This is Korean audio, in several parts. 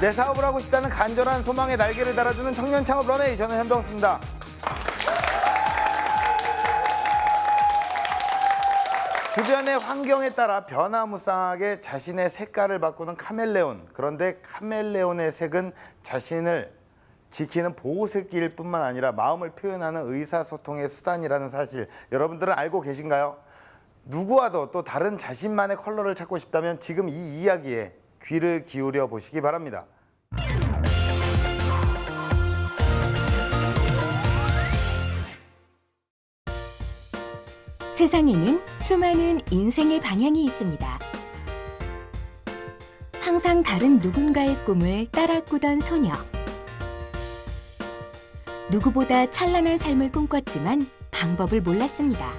내 사업을 하고 싶다는 간절한 소망에 날개를 달아주는 청년 창업 런웨이, 저는 현병수입니다. 주변의 환경에 따라 변화무쌍하게 자신의 색깔을 바꾸는 카멜레온. 그런데 카멜레온의 색은 자신을 지키는 보호색일 뿐만 아니라 마음을 표현하는 의사소통의 수단이라는 사실, 여러분들은 알고 계신가요? 누구와도 또 다른 자신만의 컬러를 찾고 싶다면 지금 이 이야기에 귀를 기울여 보시기 바랍니다. 세상에는 수많은 인생의 방향이 있습니다. 항상 다른 누군가의 꿈을 따라 꾸던 소녀. 누구보다 찬란한 삶을 꿈꿨지만 방법을 몰랐습니다.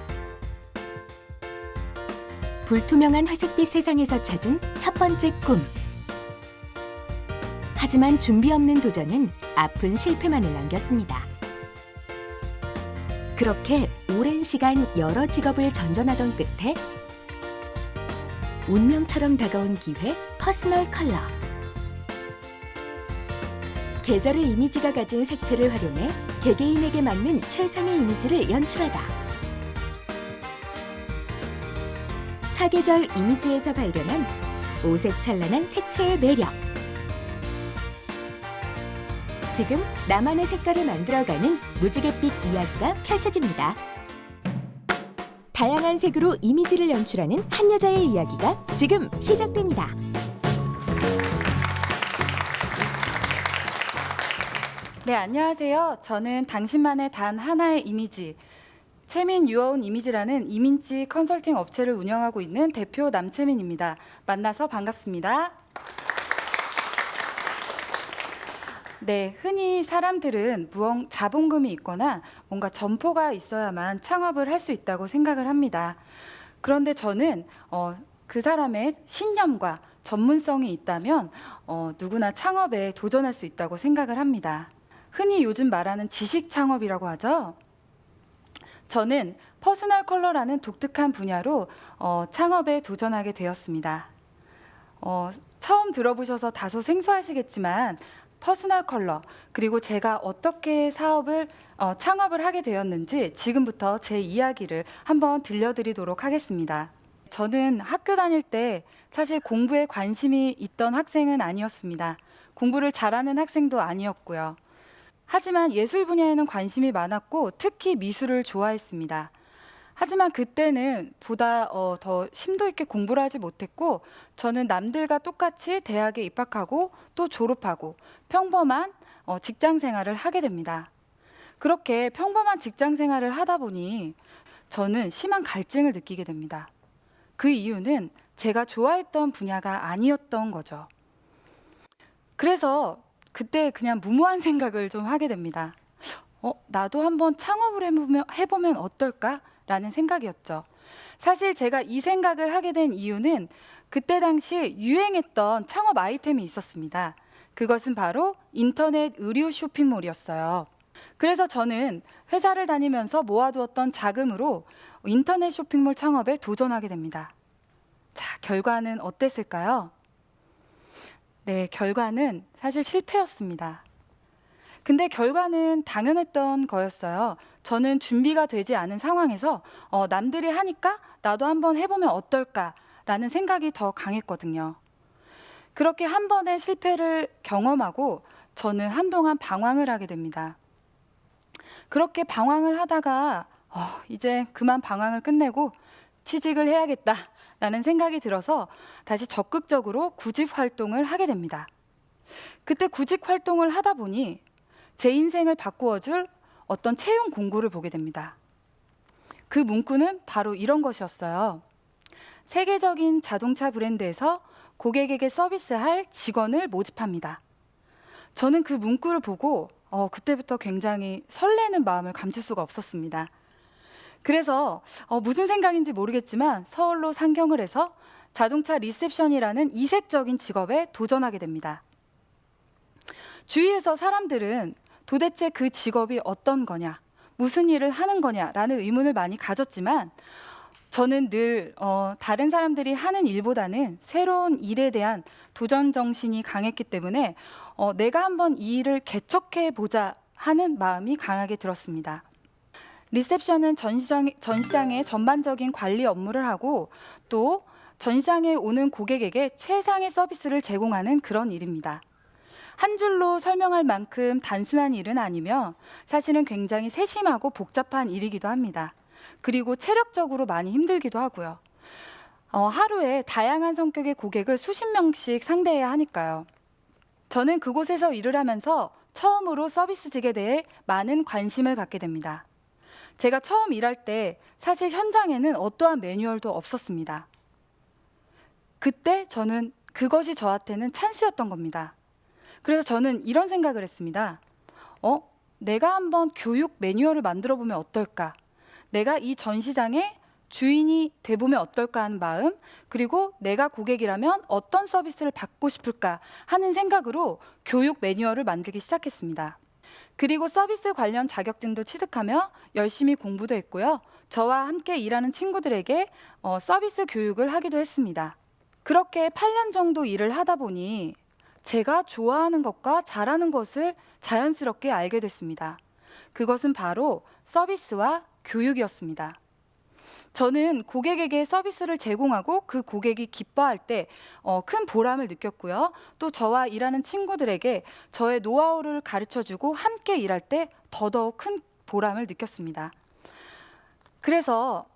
불투명한 회색빛 세상에서 찾은 첫 번째 꿈. 하지만 준비 없는 도전은 아픈 실패만을 남겼습니다. 그렇게 오랜 시간 여러 직업을 전전하던 끝에 운명처럼 다가온 기회, 퍼스널 컬러. 계절의 이미지가 가진 색채를 활용해 개개인에게 맞는 최상의 이미지를 연출하다. 사계절 이미지에서 발견한 오색찬란한 색채의 매력. 지금 나만의 색깔을 만들어가는 무지갯빛 이야기가 펼쳐집니다. 다양한 색으로 이미지를 연출하는 한 여자의 이야기가 지금 시작됩니다. 네, 안녕하세요. 저는 당신만의 단 하나의 이미지, 채민 유어운 이미지라는 이민지 컨설팅 업체를 운영하고 있는 대표 남채민입니다. 만나서 반갑습니다. 네, 흔히 사람들은 자본금이 있거나 뭔가 점포가 있어야만 창업을 할 수 있다고 생각을 합니다. 그런데 저는 그 사람의 신념과 전문성이 있다면 누구나 창업에 도전할 수 있다고 생각을 합니다. 흔히 요즘 말하는 지식 창업이라고 하죠. 저는 퍼스널 컬러라는 독특한 분야로 창업에 도전하게 되었습니다. 처음 들어보셔서 다소 생소하시겠지만 퍼스널 컬러, 그리고 제가 어떻게 창업을 하게 되었는지 지금부터 제 이야기를 한번 들려드리도록 하겠습니다. 저는 학교 다닐 때 사실 공부에 관심이 있던 학생은 아니었습니다. 공부를 잘하는 학생도 아니었고요. 하지만 예술 분야에는 관심이 많았고 특히 미술을 좋아했습니다. 하지만 그때는 보다 더 심도 있게 공부를 하지 못했고 저는 남들과 똑같이 대학에 입학하고 또 졸업하고 평범한 직장 생활을 하게 됩니다. 그렇게 평범한 직장 생활을 하다 보니 저는 심한 갈증을 느끼게 됩니다. 그 이유는 제가 좋아했던 분야가 아니었던 거죠. 그래서 그때 그냥 무모한 생각을 좀 하게 됩니다. 나도 한번 창업을 해보면 어떨까? 라는 생각이었죠. 사실 제가 이 생각을 하게 된 이유는 그때 당시 유행했던 창업 아이템이 있었습니다. 그것은 바로 인터넷 의류 쇼핑몰이었어요. 그래서 저는 회사를 다니면서 모아두었던 자금으로 인터넷 쇼핑몰 창업에 도전하게 됩니다. 자, 결과는 어땠을까요? 네, 결과는 사실 실패였습니다. 근데 결과는 당연했던 거였어요. 저는 준비가 되지 않은 상황에서 남들이 하니까 나도 한번 해보면 어떨까라는 생각이 더 강했거든요. 그렇게 한 번의 실패를 경험하고 저는 한동안 방황을 하게 됩니다. 그렇게 방황을 하다가 이제 그만 방황을 끝내고 취직을 해야겠다라는 생각이 들어서 다시 적극적으로 구직 활동을 하게 됩니다. 그때 구직 활동을 하다 보니 제 인생을 바꾸어줄 어떤 채용 공고를 보게 됩니다. 그 문구는 바로 이런 것이었어요. 세계적인 자동차 브랜드에서 고객에게 서비스할 직원을 모집합니다. 저는 그 문구를 보고 그때부터 굉장히 설레는 마음을 감출 수가 없었습니다. 그래서 무슨 생각인지 모르겠지만 서울로 상경을 해서 자동차 리셉션이라는 이색적인 직업에 도전하게 됩니다. 주위에서 사람들은 도대체 그 직업이 어떤 거냐, 무슨 일을 하는 거냐라는 의문을 많이 가졌지만 저는 늘 다른 사람들이 하는 일보다는 새로운 일에 대한 도전 정신이 강했기 때문에 내가 한번 이 일을 개척해 보자 하는 마음이 강하게 들었습니다. 리셉션은 전시장의 전반적인 관리 업무를 하고 또 전시장에 오는 고객에게 최상의 서비스를 제공하는 그런 일입니다. 한 줄로 설명할 만큼 단순한 일은 아니며 사실은 굉장히 세심하고 복잡한 일이기도 합니다. 그리고 체력적으로 많이 힘들기도 하고요. 하루에 다양한 성격의 고객을 수십 명씩 상대해야 하니까요. 저는 그곳에서 일을 하면서 처음으로 서비스직에 대해 많은 관심을 갖게 됩니다. 제가 처음 일할 때 사실 현장에는 어떠한 매뉴얼도 없었습니다. 그때 저는 그것이 저한테는 찬스였던 겁니다. 그래서 저는 이런 생각을 했습니다. 내가 한번 교육 매뉴얼을 만들어 보면 어떨까? 내가 이 전시장의 주인이 돼보면 어떨까 하는 마음, 그리고 내가 고객이라면 어떤 서비스를 받고 싶을까 하는 생각으로 교육 매뉴얼을 만들기 시작했습니다. 그리고 서비스 관련 자격증도 취득하며 열심히 공부도 했고요. 저와 함께 일하는 친구들에게 서비스 교육을 하기도 했습니다. 그렇게 8년 정도 일을 하다 보니 제가 좋아하는 것과 잘하는 것을 자연스럽게 알게 됐습니다. 그것은 바로 서비스와 교육이었습니다. 저는 고객에게 서비스를 제공하고 그 고객이 기뻐할 때 큰 보람을 느꼈고요. 또 저와 일하는 친구들에게 저의 노하우를 가르쳐주고 함께 일할 때 더더욱 큰 보람을 느꼈습니다. 그래서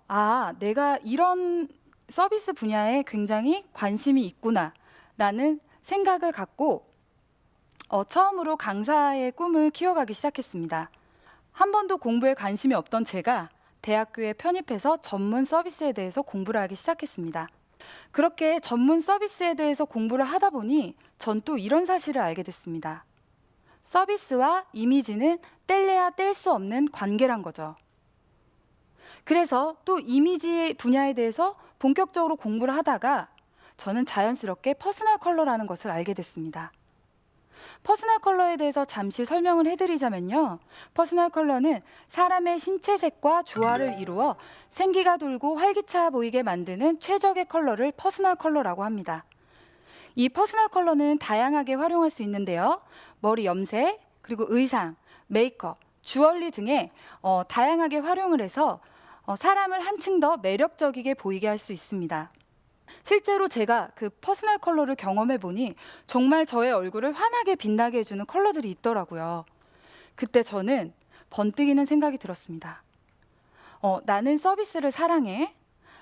내가 이런 서비스 분야에 굉장히 관심이 있구나라는 생각을 갖고 처음으로 강사의 꿈을 키워가기 시작했습니다. 한 번도 공부에 관심이 없던 제가 대학교에 편입해서 전문 서비스에 대해서 공부를 하기 시작했습니다. 그렇게 전문 서비스에 대해서 공부를 하다 보니 전 또 이런 사실을 알게 됐습니다. 서비스와 이미지는 뗄래야 뗄 수 없는 관계란 거죠. 그래서 또 이미지 분야에 대해서 본격적으로 공부를 하다가 저는 자연스럽게 퍼스널 컬러라는 것을 알게 됐습니다. 퍼스널 컬러에 대해서 잠시 설명을 해드리자면요. 퍼스널 컬러는 사람의 신체색과 조화를 이루어 생기가 돌고 활기차 보이게 만드는 최적의 컬러를 퍼스널 컬러라고 합니다. 이 퍼스널 컬러는 다양하게 활용할 수 있는데요. 머리 염색, 그리고 의상, 메이크업, 주얼리 등에 다양하게 활용을 해서 사람을 한층 더 매력적이게 보이게 할 수 있습니다. 실제로 제가 그 퍼스널 컬러를 경험해 보니 정말 저의 얼굴을 환하게 빛나게 해주는 컬러들이 있더라고요. 그때 저는 번뜩이는 생각이 들었습니다. 나는 서비스를 사랑해.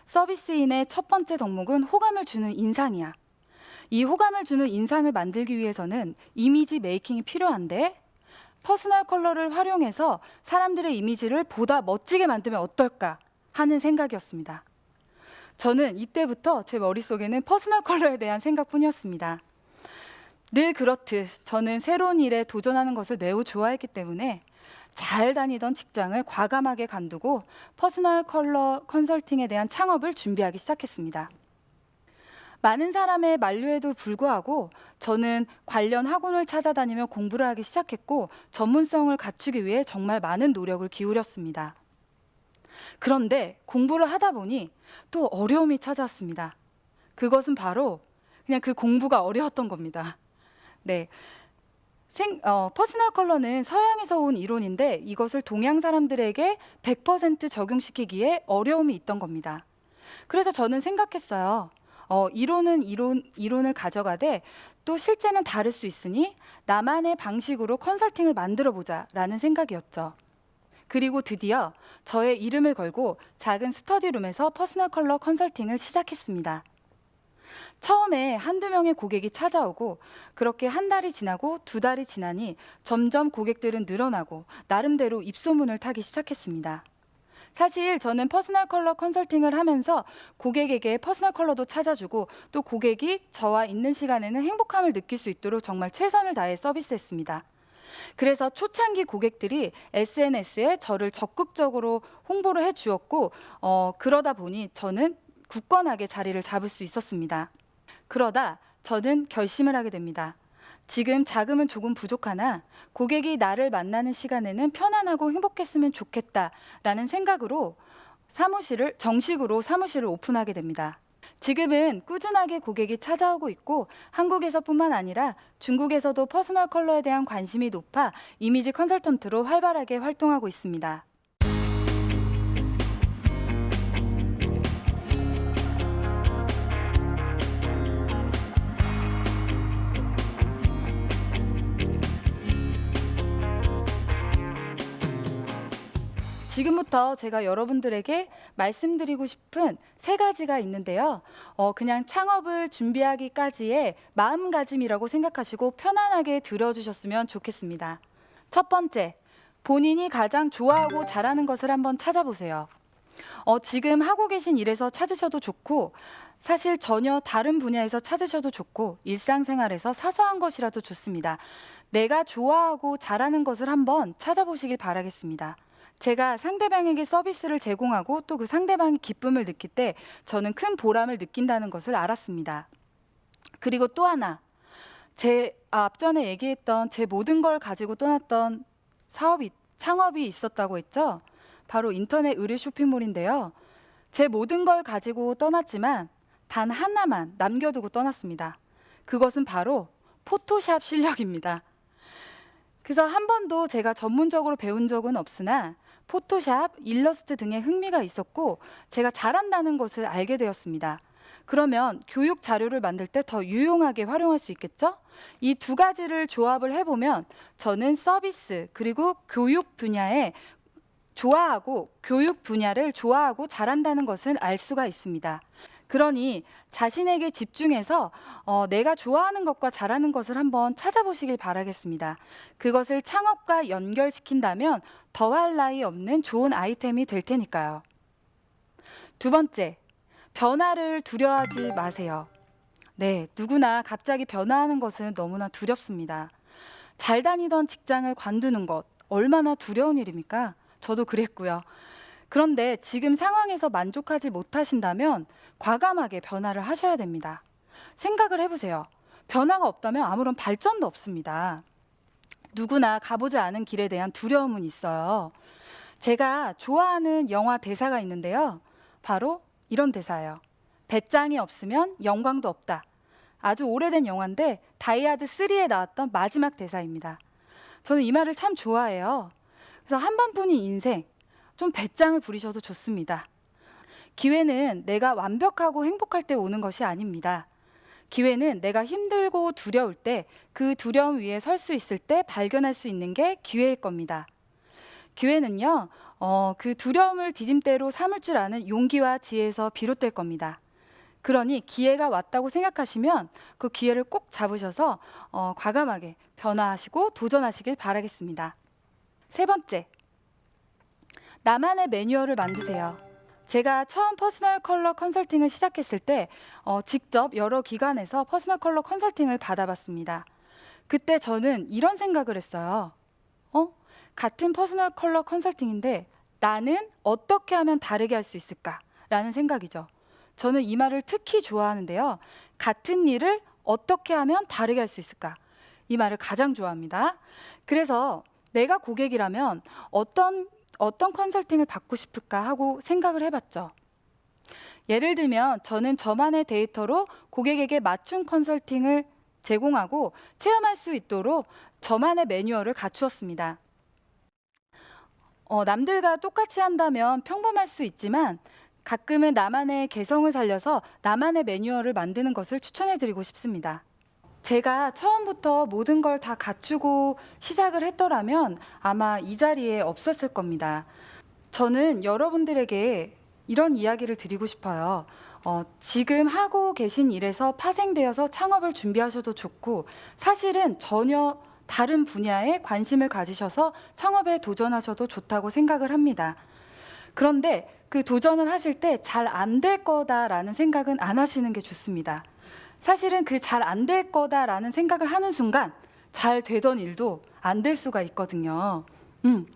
서비스인의 첫 번째 덕목은 호감을 주는 인상이야. 이 호감을 주는 인상을 만들기 위해서는 이미지 메이킹이 필요한데 퍼스널 컬러를 활용해서 사람들의 이미지를 보다 멋지게 만들면 어떨까 하는 생각이었습니다. 저는 이때부터 제 머릿속에는 퍼스널 컬러에 대한 생각뿐이었습니다. 늘 그렇듯 저는 새로운 일에 도전하는 것을 매우 좋아했기 때문에 잘 다니던 직장을 과감하게 관두고 퍼스널 컬러 컨설팅에 대한 창업을 준비하기 시작했습니다. 많은 사람의 만류에도 불구하고 저는 관련 학원을 찾아다니며 공부를 하기 시작했고 전문성을 갖추기 위해 정말 많은 노력을 기울였습니다. 그런데 공부를 하다 보니 또 어려움이 찾아왔습니다. 그것은 바로 그냥 그 공부가 어려웠던 겁니다. 네, 퍼스널 컬러는 서양에서 온 이론인데 이것을 동양 사람들에게 100% 적용시키기에 어려움이 있던 겁니다. 그래서 저는 생각했어요. 이론은 이론을 가져가되 또 실제는 다를 수 있으니 나만의 방식으로 컨설팅을 만들어 보자라는 생각이었죠. 그리고 드디어 저의 이름을 걸고 작은 스터디룸에서 퍼스널 컬러 컨설팅을 시작했습니다. 처음에 한두 명의 고객이 찾아오고 그렇게 한 달이 지나고 두 달이 지나니 점점 고객들은 늘어나고 나름대로 입소문을 타기 시작했습니다. 사실 저는 퍼스널 컬러 컨설팅을 하면서 고객에게 퍼스널 컬러도 찾아주고 또 고객이 저와 있는 시간에는 행복함을 느낄 수 있도록 정말 최선을 다해 서비스했습니다. 그래서 초창기 고객들이 SNS에 저를 적극적으로 홍보를 해주었고 그러다 보니 저는 굳건하게 자리를 잡을 수 있었습니다. 그러다 저는 결심을 하게 됩니다. 지금 자금은 조금 부족하나 고객이 나를 만나는 시간에는 편안하고 행복했으면 좋겠다라는 생각으로 정식으로 사무실을 오픈하게 됩니다. 지금은 꾸준하게 고객이 찾아오고 있고 한국에서뿐만 아니라 중국에서도 퍼스널 컬러에 대한 관심이 높아 이미지 컨설턴트로 활발하게 활동하고 있습니다. 지금부터 제가 여러분들에게 말씀드리고 싶은 3가지가 있는데요. 그냥 창업을 준비하기까지의 마음가짐이라고 생각하시고 편안하게 들어주셨으면 좋겠습니다. 첫 번째, 본인이 가장 좋아하고 잘하는 것을 한번 찾아보세요. 지금 하고 계신 일에서 찾으셔도 좋고 사실 전혀 다른 분야에서 찾으셔도 좋고 일상생활에서 사소한 것이라도 좋습니다. 내가 좋아하고 잘하는 것을 한번 찾아보시길 바라겠습니다. 제가 상대방에게 서비스를 제공하고 또 그 상대방이 기쁨을 느낄 때 저는 큰 보람을 느낀다는 것을 알았습니다. 그리고 또 하나, 앞전에 얘기했던 제 모든 걸 가지고 떠났던 창업이 있었다고 했죠. 바로 인터넷 의류 쇼핑몰인데요. 제 모든 걸 가지고 떠났지만 단 하나만 남겨두고 떠났습니다. 그것은 바로 포토샵 실력입니다. 그래서 한 번도 제가 전문적으로 배운 적은 없으나 포토샵, 일러스트 등에 흥미가 있었고 제가 잘한다는 것을 알게 되었습니다. 그러면 교육 자료를 만들 때 더 유용하게 활용할 수 있겠죠? 이 2가지를 조합을 해보면 저는 서비스 그리고 교육 분야를 좋아하고 잘한다는 것을 알 수가 있습니다. 그러니 자신에게 집중해서 내가 좋아하는 것과 잘하는 것을 한번 찾아보시길 바라겠습니다. 그것을 창업과 연결시킨다면 더할 나위 없는 좋은 아이템이 될 테니까요. 2번째, 변화를 두려워하지 마세요. 네, 누구나 갑자기 변화하는 것은 너무나 두렵습니다. 잘 다니던 직장을 관두는 것 얼마나 두려운 일입니까? 저도 그랬고요. 그런데 지금 상황에서 만족하지 못하신다면 과감하게 변화를 하셔야 됩니다. 생각을 해보세요. 변화가 없다면 아무런 발전도 없습니다. 누구나 가보지 않은 길에 대한 두려움은 있어요. 제가 좋아하는 영화 대사가 있는데요. 바로 이런 대사예요. 배짱이 없으면 영광도 없다. 아주 오래된 영화인데 다이하드 3에 나왔던 마지막 대사입니다. 저는 이 말을 참 좋아해요. 그래서 한 번뿐인 인생, 좀 배짱을 부리셔도 좋습니다. 기회는 내가 완벽하고 행복할 때 오는 것이 아닙니다. 기회는 내가 힘들고 두려울 때 그 두려움 위에 설 수 있을 때 발견할 수 있는 게 기회일 겁니다. 기회는요, 그 두려움을 디딤대로 삼을 줄 아는 용기와 지혜에서 비롯될 겁니다. 그러니 기회가 왔다고 생각하시면 그 기회를 꼭 잡으셔서 과감하게 변화하시고 도전하시길 바라겠습니다. 3번째, 나만의 매뉴얼을 만드세요. 제가 처음 퍼스널 컬러 컨설팅을 시작했을 때 직접 여러 기관에서 퍼스널 컬러 컨설팅을 받아봤습니다. 그때 저는 이런 생각을 했어요. 같은 퍼스널 컬러 컨설팅인데 나는 어떻게 하면 다르게 할 수 있을까라는 생각이죠. 저는 이 말을 특히 좋아하는데요. 같은 일을 어떻게 하면 다르게 할 수 있을까? 이 말을 가장 좋아합니다. 그래서 내가 고객이라면 어떤 컨설팅을 받고 싶을까 하고 생각을 해봤죠. 예를 들면 저는 저만의 데이터로 고객에게 맞춤 컨설팅을 제공하고 체험할 수 있도록 저만의 매뉴얼을 갖추었습니다. 남들과 똑같이 한다면 평범할 수 있지만 가끔은 나만의 개성을 살려서 나만의 매뉴얼을 만드는 것을 추천해드리고 싶습니다. 제가 처음부터 모든 걸 다 갖추고 시작을 했더라면 아마 이 자리에 없었을 겁니다. 저는 여러분들에게 이런 이야기를 드리고 싶어요. 지금 하고 계신 일에서 파생되어서 창업을 준비하셔도 좋고 사실은 전혀 다른 분야에 관심을 가지셔서 창업에 도전하셔도 좋다고 생각을 합니다. 그런데 그 도전을 하실 때 잘 안 될 거다라는 생각은 안 하시는 게 좋습니다. 사실은 그 잘 안 될 거다라는 생각을 하는 순간 잘 되던 일도 안 될 수가 있거든요.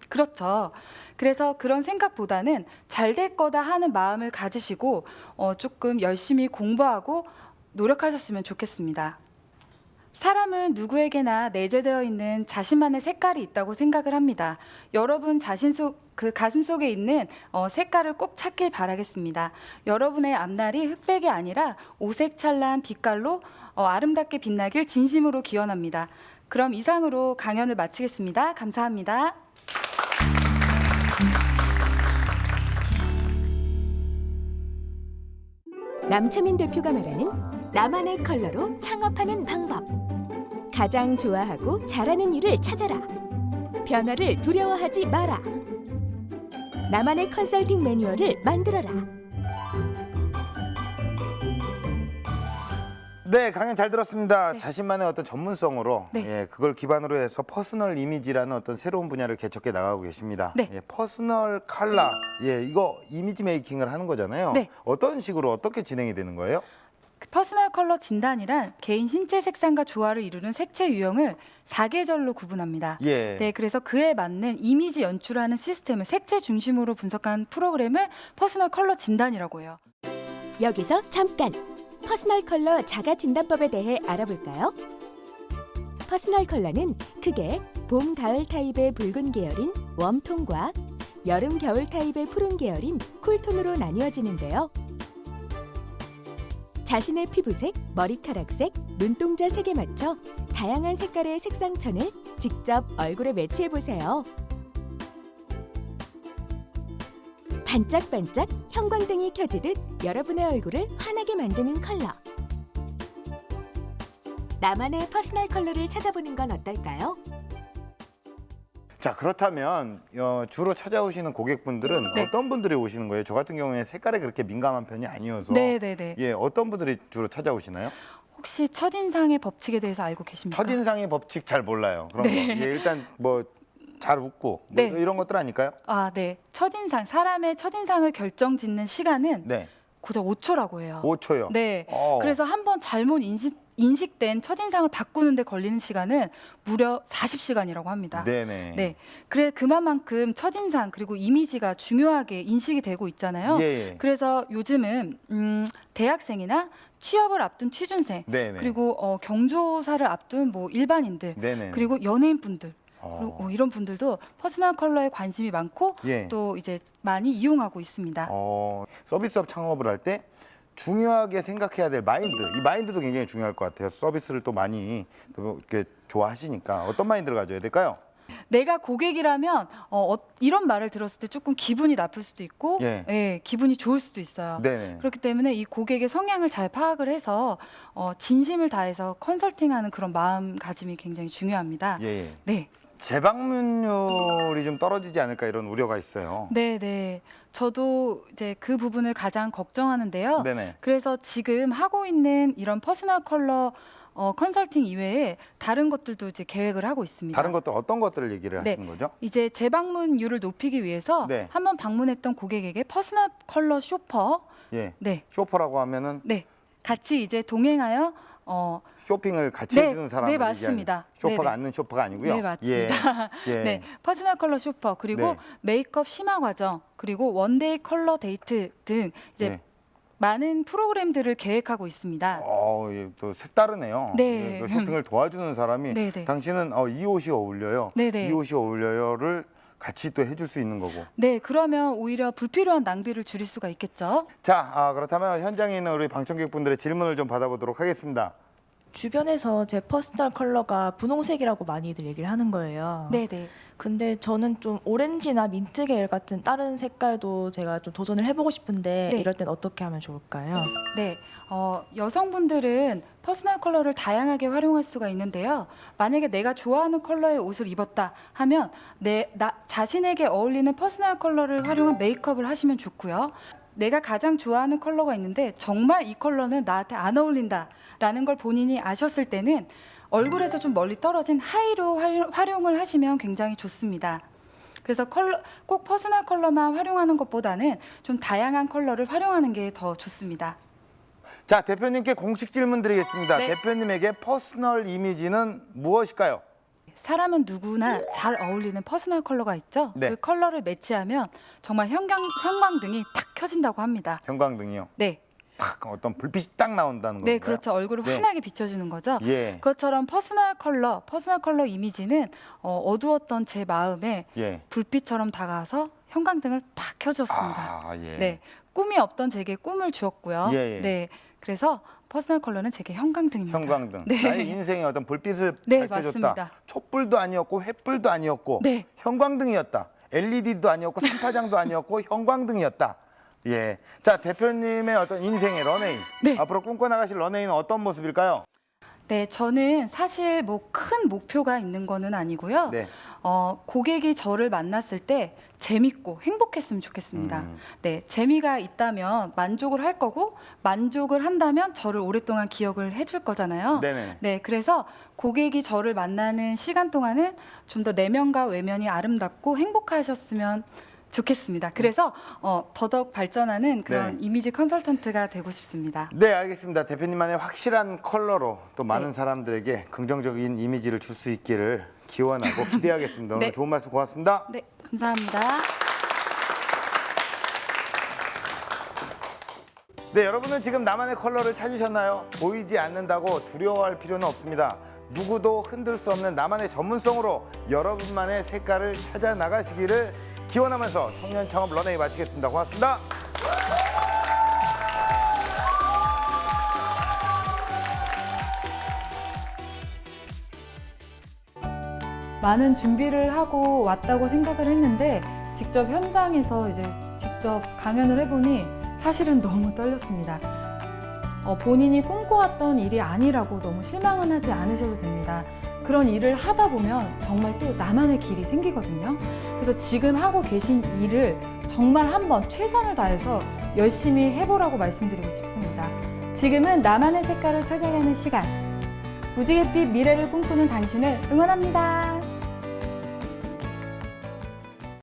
그렇죠. 그래서 그런 생각보다는 잘 될 거다 하는 마음을 가지시고 조금 열심히 공부하고 노력하셨으면 좋겠습니다. 사람은 누구에게나 내재되어 있는 자신만의 색깔이 있다고 생각을 합니다. 여러분 그 가슴 속에 있는 색깔을 꼭 찾길 바라겠습니다. 여러분의 앞날이 흑백이 아니라 오색찬란 빛깔로 아름답게 빛나길 진심으로 기원합니다. 그럼 이상으로 강연을 마치겠습니다. 감사합니다. 남채민 대표가 말하는 나만의 컬러로 창업하는 방법. 가장 좋아하고 잘하는 일을 찾아라. 변화를 두려워하지 마라. 나만의 컨설팅 매뉴얼을 만들어라. 네, 강연 잘 들었습니다. 네. 자신만의 어떤 전문성으로 네. 예, 그걸 기반으로 해서 퍼스널 이미지라는 어떤 새로운 분야를 개척해 나가고 계십니다. 네. 예, 퍼스널 컬러, 이거 이미지 메이킹을 하는 거잖아요. 네. 어떤 식으로 어떻게 진행이 되는 거예요? 퍼스널 컬러 진단이란 개인 신체 색상과 조화를 이루는 색채 유형을 4계절로 구분합니다. 예. 네, 그래서 그에 맞는 이미지 연출하는 시스템을 색채 중심으로 분석한 프로그램을 퍼스널 컬러 진단이라고 해요. 여기서 잠깐! 퍼스널 컬러 자가 진단법에 대해 알아볼까요? 퍼스널 컬러는 크게 봄, 가을 타입의 붉은 계열인 웜톤과 여름, 겨울 타입의 푸른 계열인 쿨톤으로 나뉘어지는데요. 자신의 피부색, 머리카락색, 눈동자 색에 맞춰 다양한 색깔의 색상천을 직접 얼굴에 매치해보세요. 반짝반짝 형광등이 켜지듯 여러분의 얼굴을 환하게 만드는 컬러. 나만의 퍼스널 컬러를 찾아보는 건 어떨까요? 자, 그렇다면 주로 찾아오시는 고객분들은 네. 어떤 분들이 오시는 거예요? 저 같은 경우에 색깔에 그렇게 민감한 편이 아니어서 네네네. 예, 어떤 분들이 주로 찾아오시나요? 혹시 첫인상의 법칙에 대해서 알고 계십니까? 첫인상의 법칙 잘 몰라요. 그런 네. 거. 예, 일단 뭐 잘 웃고 뭐 네. 이런 것들 아닐까요? 아, 네. 첫인상, 사람의 첫인상을 결정짓는 시간은 네. 고작 5초라고 해요. 5초요. 네. 그래서 한번 잘못 인식된 첫인상을 바꾸는 데 걸리는 시간은 무려 40시간이라고 합니다. 네네. 네. 그래 그만큼 첫인상 그리고 이미지가 중요하게 인식이 되고 있잖아요. 예. 그래서 요즘은 대학생이나 취업을 앞둔 취준생 네네. 그리고 경조사를 앞둔 뭐 일반인들 네네. 그리고 연예인분들 어. 그리고 이런 분들도 퍼스널 컬러에 관심이 많고 예. 또 이제 많이 이용하고 있습니다. 서비스업 창업을 할 때 중요하게 생각해야 될 마인드, 이 마인드도 굉장히 중요할 것 같아요. 서비스를 또 많이 또 이렇게 좋아하시니까 어떤 마인드를 가져야 될까요? 내가 고객이라면 이런 말을 들었을 때 조금 기분이 나쁠 수도 있고 예. 기분이 좋을 수도 있어요. 네네. 그렇기 때문에 이 고객의 성향을 잘 파악을 해서 진심을 다해서 컨설팅하는 그런 마음가짐이 굉장히 중요합니다. 예. 네. 재방문율이 좀 떨어지지 않을까 이런 우려가 있어요. 네. 저도 이제 그 부분을 가장 걱정하는데요. 네네. 그래서 지금 하고 있는 이런 퍼스널 컬러 컨설팅 이외에 다른 것들도 이제 계획을 하고 있습니다. 다른 것들 어떤 것들을 얘기를 네. 하시는 거죠? 이제 재방문율을 높이기 위해서 네. 한번 방문했던 고객에게 퍼스널 컬러 쇼퍼, 예. 네, 쇼퍼라고 하면은 같이 이제 동행하여 쇼핑을 같이 네, 해주는 사람을 네, 맞습니다. 얘기하는 쇼퍼가 네네. 않는 쇼퍼가 아니고요. 네, 맞습니다. 예. 네, 퍼스널 컬러 쇼퍼 그리고 네. 메이크업 심화 과정 그리고 원데이 컬러 데이트 등 이제 네. 많은 프로그램들을 계획하고 있습니다. 예, 또 색다르네요. 네. 예, 그 쇼핑을 도와주는 사람이 네네. 당신은 이 옷이 어울려요. 네네. 이 옷이 어울려요를 같이 또 해줄 수 있는 거고. 네, 그러면 오히려 불필요한 낭비를 줄일 수가 있겠죠. 자, 그렇다면 현장에 있는 우리 방청객분들의 질문을 좀 받아보도록 하겠습니다. 주변에서 제 퍼스널 컬러가 분홍색이라고 많이들 얘기를 하는 거예요. 네네. 근데 저는 좀 오렌지나 민트 계열 같은 다른 색깔도 제가 좀 도전을 해보고 싶은데 네. 이럴 땐 어떻게 하면 좋을까요? 네, 여성분들은 퍼스널 컬러를 다양하게 활용할 수가 있는데요. 만약에 내가 좋아하는 컬러의 옷을 입었다 하면 나 자신에게 어울리는 퍼스널 컬러를 활용한 메이크업을 하시면 좋고요. 내가 가장 좋아하는 컬러가 있는데 정말 이 컬러는 나한테 안 어울린다라는 걸 본인이 아셨을 때는 얼굴에서 좀 멀리 떨어진 하이로 활용을 하시면 굉장히 좋습니다. 그래서 꼭 퍼스널 컬러만 활용하는 것보다는 좀 다양한 컬러를 활용하는 게 더 좋습니다. 자, 대표님께 공식 질문 드리겠습니다. 네. 대표님에게 퍼스널 이미지는 무엇일까요? 사람은 누구나 잘 어울리는 퍼스널 컬러가 있죠. 네. 그 컬러를 매치하면 정말 형광등이 탁 켜진다고 합니다. 형광등이요. 네. 탁 어떤 불빛이 딱 나온다는 건가요? 네, 그렇죠. 얼굴을 네. 환하게 비춰주는 거죠. 예. 그것처럼 퍼스널 컬러 이미지는 어두웠던 제 마음에 예. 불빛처럼 다가와서 형광등을 팍 켜줬습니다. 아, 예. 네, 꿈이 없던 제게 꿈을 주었고요. 예, 예. 네, 그래서 퍼스널 컬러는 제게 형광등입니다. 형광등. 네. 나의 인생에 어떤 불빛을 네, 밝혀줬다. 맞습니다. 촛불도 아니었고 횃불도 아니었고 네. 형광등이었다. LED도 아니었고 삼파장도 아니었고 형광등이었다. 예. 자, 대표님의 어떤 인생의 런웨이. 네. 앞으로 꿈꿔나가실 런웨이는 어떤 모습일까요? 네, 저는 사실 뭐 큰 목표가 있는 거는 아니고요. 네. 고객이 저를 만났을 때 재밌고 행복했으면 좋겠습니다. 네, 재미가 있다면 만족을 할 거고 만족을 한다면 저를 오랫동안 기억을 해줄 거잖아요. 네네. 네, 그래서 고객이 저를 만나는 시간 동안은 좀 더 내면과 외면이 아름답고 행복하셨으면 좋겠습니다. 그래서 더더욱 발전하는 그런 네. 이미지 컨설턴트가 되고 싶습니다. 네, 알겠습니다. 대표님만의 확실한 컬러로 또 많은 네. 사람들에게 긍정적인 이미지를 줄 수 있기를 기원하고 기대하겠습니다. 오늘 네. 좋은 말씀 고맙습니다. 네, 감사합니다. 네, 여러분은 지금 나만의 컬러를 찾으셨나요? 보이지 않는다고 두려워할 필요는 없습니다. 누구도 흔들 수 없는 나만의 전문성으로 여러분만의 색깔을 찾아 나가시기를 기원하면서 청년 창업 런웨이 마치겠습니다. 고맙습니다. 많은 준비를 하고 왔다고 생각을 했는데 직접 현장에서 이제 직접 강연을 해보니 사실은 너무 떨렸습니다. 본인이 꿈꿔왔던 일이 아니라고 너무 실망은 하지 않으셔도 됩니다. 그런 일을 하다 보면 정말 또 나만의 길이 생기거든요. 그래서 지금 하고 계신 일을 정말 한번 최선을 다해서 열심히 해보라고 말씀드리고 싶습니다. 지금은 나만의 색깔을 찾아가는 시간. 무지갯빛 미래를 꿈꾸는 당신을 응원합니다.